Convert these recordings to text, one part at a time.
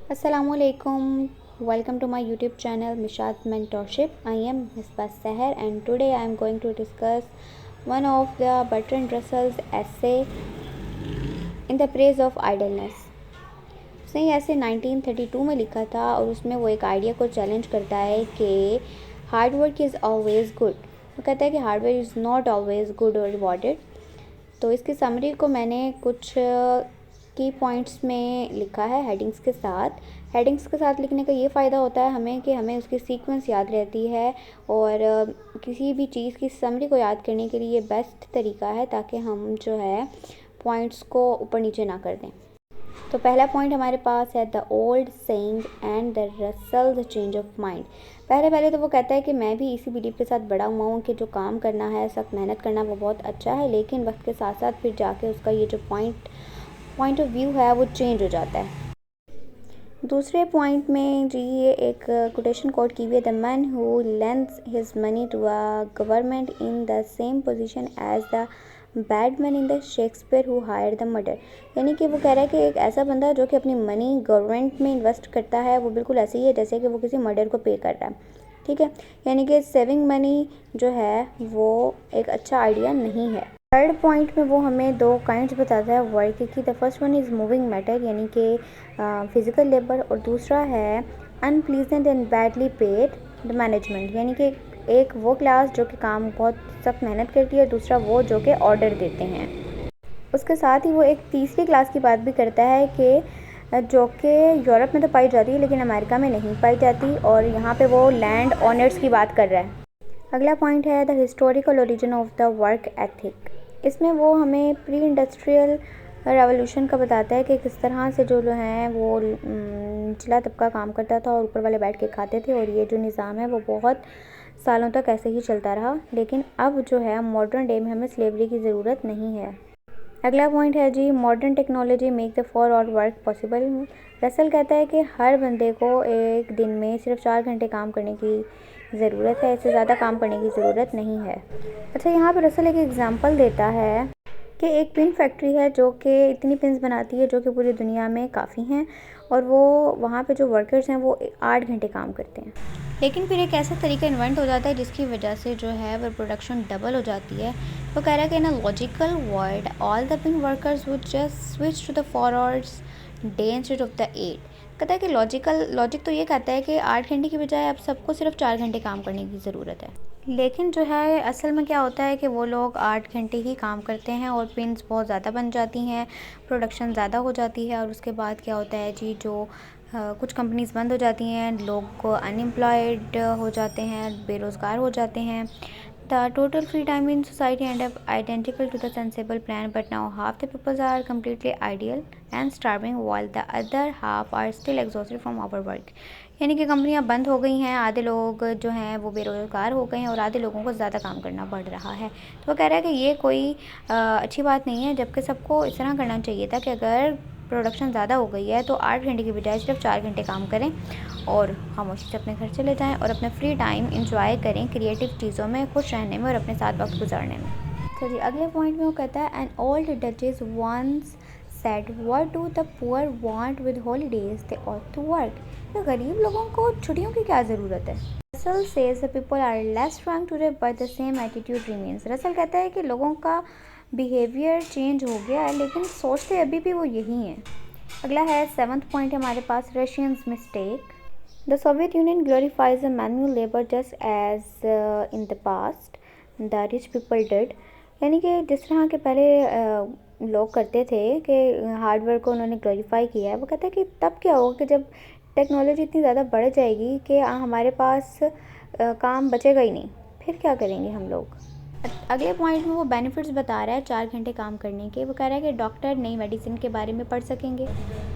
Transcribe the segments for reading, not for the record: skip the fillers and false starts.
Assalamualaikum. Welcome to my YouTube channel Mishad Mentorship. I am Misbah Seher and today I am going to discuss one of the Bertrand Russell's essay in the praise of idleness. उसने ये ऐसे 1932 में लिखा था और उसमें वो एक आइडिया को चैलेंज करता है कि hard work is always good. वो कहता है कि hard work is not always good और रिवॉर्डेड। तो इसकी समरी को मैंने कुछ की पॉइंट्स में लिखा है हेडिंग्स के साथ। हेडिंग्स के साथ लिखने का ये फ़ायदा होता है हमें कि हमें उसकी सीक्वेंस याद रहती है और किसी भी चीज़ की समरी को याद करने के लिए ये बेस्ट तरीका है ताकि हम जो है पॉइंट्स को ऊपर नीचे ना कर दें। तो पहला पॉइंट हमारे पास है the old saying and the Russell the change of mind. पहले तो वो कहता है कि मैं भी इसी बिलीफ के साथ बड़ा हुआ हूँ कि जो काम करना है, सख्त मेहनत करना वो बहुत अच्छा है, लेकिन वक्त के साथ साथ फिर जाके उसका ये जो पॉइंट ऑफ व्यू है वो चेंज हो जाता है। दूसरे पॉइंट में जी ये एक कोटेशन कोट की हुई है, the man who lends his money to a government in the same position as the bad man in the Shakespeare who hire the murder. यानी कि वो कह रहा है कि एक ऐसा बंदा जो कि अपनी मनी गवर्नमेंट में इन्वेस्ट करता है वो बिल्कुल ऐसे ही है जैसे कि वो किसी मर्डर को पे कर रहा है। ठीक है, यानी कि सेविंग मनी जो है वो एक अच्छा आइडिया नहीं है। थर्ड पॉइंट में वो हमें दो काइंड्स बताता है वर्क की। The first one is moving matter यानी कि फिज़िकल लेबर और दूसरा है unpleasant and badly paid the management यानी कि एक वो क्लास जो कि काम बहुत सख्त मेहनत करती है, दूसरा वो जो कि ऑर्डर देते हैं। उसके साथ ही वो एक तीसरी क्लास की बात भी करता है कि जो कि यूरोप में तो पाई जाती है लेकिन अमेरिका में नहीं पाई जाती, और यहाँ पे वो लैंड ऑनर्स की बात कर रहा है। अगला पॉइंट है the historical origin of the work ethic. इसमें वो हमें प्री इंडस्ट्रियल रेवोल्यूशन का बताता है कि किस तरह से जो है वो निचला तबका काम करता था और ऊपर वाले बैठ के खाते थे, और ये जो निज़ाम है वो बहुत सालों तक ऐसे ही चलता रहा। लेकिन अब जो है मॉडर्न डे में हमें स्लेवरी की ज़रूरत नहीं है। अगला पॉइंट है जी modern technology make the four hour work possible. Russell कहता है कि हर बंदे को एक दिन में सिर्फ 4 घंटे काम करने की ज़रूरत है, इससे ज़्यादा काम करने की ज़रूरत नहीं है। अच्छा, यहाँ पर रसल एक एग्ज़ाम्पल देता है कि एक पिन फैक्ट्री है जो कि इतनी पिन्स बनाती है जो कि पूरी दुनिया में काफ़ी हैं, और वो वहाँ पे जो वर्कर्स हैं वो 8 घंटे काम करते हैं। लेकिन फिर एक ऐसा तरीका इन्वेंट हो जाता है जिसकी वजह से जो है वो प्रोडक्शन डबल हो जाती है। वो कह रहा है कि in a logical world all the pin workers would just switch to the 4 hours day instead of the 8। कहता है कि लॉजिक तो ये कहता है कि 8 घंटे की बजाय अब सबको सिर्फ 4 घंटे काम करने की ज़रूरत है। लेकिन जो है असल में क्या होता है कि वो लोग 8 घंटे ही काम करते हैं और पिन्स बहुत ज़्यादा बन जाती हैं, प्रोडक्शन ज़्यादा हो जाती है, और उसके बाद क्या होता है जी जो कुछ कंपनीज़ बंद हो जाती हैं, लोग अनएम्प्लॉयड हो जाते हैं, बेरोज़गार हो जाते हैं। The total free time in society end up identical to the sensible plan, but now half the people are completely ideal and starving, while the other half are still exhausted from overwork. यानी कि कंपनियां बंद हो गई हैं, आधे लोग जो हैं वो बेरोज़गार हो गए हैं और आधे लोगों को ज़्यादा काम करना पड़ रहा है। तो वो कह रहा है कि ये कोई अच्छी बात नहीं है, जबकि सबको इस तरह करना चाहिए था कि अगर प्रोडक्शन ज़्यादा हो गई है तो 8 घंटे की बजाय सिर्फ 4 घंटे काम करें और खामोशी से अपने घर चले जाएं और अपना फ्री टाइम इंजॉय करें क्रिएटिव चीज़ों में, खुश रहने में और अपने साथ वक्त गुजारने में। चलिए अगले पॉइंट में वो कहता है an old duchess once said what do the poor want with holidays they ought to work. तो गरीब लोगों को छुट्टियों की क्या ज़रूरत है। Russell says the people are less strong today but the same attitude remains. Russell कहता है कि लोगों का बिहेवियर चेंज हो गया है लेकिन सोचते अभी भी वो यही हैं। अगला है 7th पॉइंट हमारे पास Russians mistake. The Soviet Union glorifies the manual labour just as in the past the rich people did. यानी कि जिस तरह के पहले लोग करते थे कि हार्डवर्क को उन्होंने ग्लोरीफाई किया है। वो कहते हैं कि तब क्या होगा कि जब टेक्नोलॉजी इतनी ज़्यादा बढ़ जाएगी कि हमारे पास काम बचेगा ही नहीं, फिर क्या करेंगे हम लोग। अगले पॉइंट में वो बेनिफिट्स बता रहा है 4 घंटे काम करने के। वो कह रहा है कि डॉक्टर नई मेडिसिन के बारे में पढ़ सकेंगे,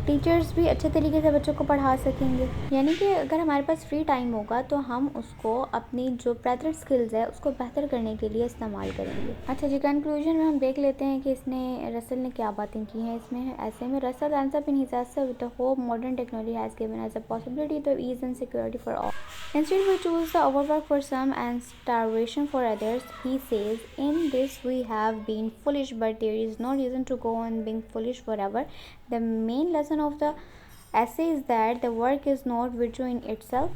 टीचर्स भी अच्छे तरीके से बच्चों को पढ़ा सकेंगे। यानी कि अगर हमारे पास फ्री टाइम होगा तो हम उसको अपनी जो बेहतर स्किल्स है उसको बेहतर करने के लिए इस्तेमाल करेंगे। अच्छा जी, कंक्लूजन में हम देख लेते हैं कि इसने रसल ने क्या बातें की हैं इसमें। ऐसे में Russell ends up in his essay with the hope modern technology has given us a possibility to ease and security for all. Instead, we choose the overwork for some and starvation for others. He says, in this we have been foolish, but there is no reason to go on being foolish forever. The main lesson of the essay is that the work is not virtue in itself.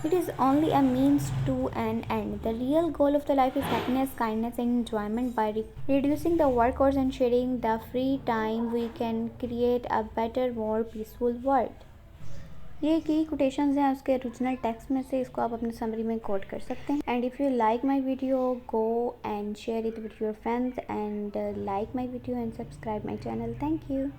It is only a means to an end. The real goal of the life is happiness, kindness, and enjoyment. By reducing the work hours and sharing the free time, we can create a better, more peaceful world. ये की quotations हैं उसके original text में से, इसको आप अपने summary में कोट कर सकते हैं. And if you like my video, go and share it with your friends, and like my video and subscribe my channel. Thank you.